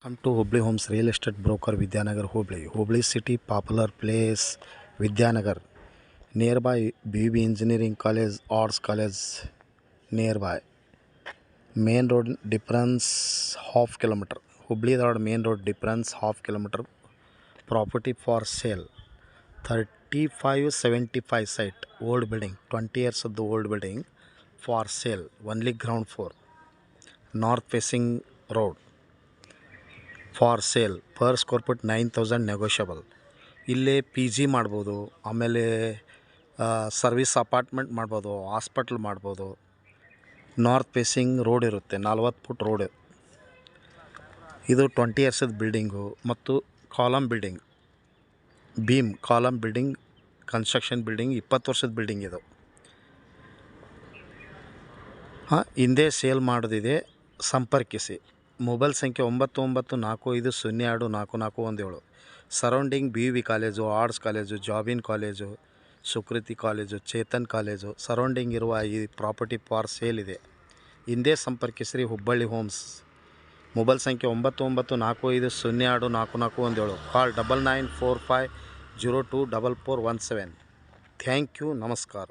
Welcome to Hubli Homes Real Estate Broker Vidyanagar Hubli. Hubli City popular place Vidyanagar. Nearby BB Engineering College, Arts College nearby. Main road difference half kilometer. Hubli road main road difference half kilometer. Property for sale. 3575 site. Old building. 20 years of the old building for sale. Only ground floor. North facing road. For sale per square foot 9000 negotiable. ಇಲ್ಲೇ P G ಮಾಡ್ಬೋದು, ಆಮೇಲೆ service apartment ಮಾಡ್ಬೋದು, hospital ಮಾಡ್ಬೋದು. North facing road ಇರುತ್ತೆ, 40 foot road. ಇದು 20 ಇಯರ್ಸದ building ಮತ್ತು column building, beam column building, construction building, 20 ವರ್ಷದ building ಇದು. ಹಿಂದೆ ಸೇಲ್ ಮಾಡೋದಿದೆ, ಸಂಪರ್ಕಿಸಿ. ಮೊಬೈಲ್ ಸಂಖ್ಯೆ 9945024417. Surrounding B V college, arts college, ಜಾಬಿನ್ college, Sukruthi college, Chetan college surrounding ಇರುವ ಈ ಪ್ರಾಪರ್ಟಿ ಫಾರ್ ಸೇಲ್ ಇದೆ. ಹಿಂದೆ ಸಂಪರ್ಕಿಸ್ರಿ ಹುಬ್ಬಳ್ಳಿ ಹೋಮ್ಸ್. ಮೊಬೈಲ್ ಸಂಖ್ಯೆ 9945024417. ಕಾಲ್ 9945024417. ಥ್ಯಾಂಕ್ ಯು, ನಮಸ್ಕಾರ.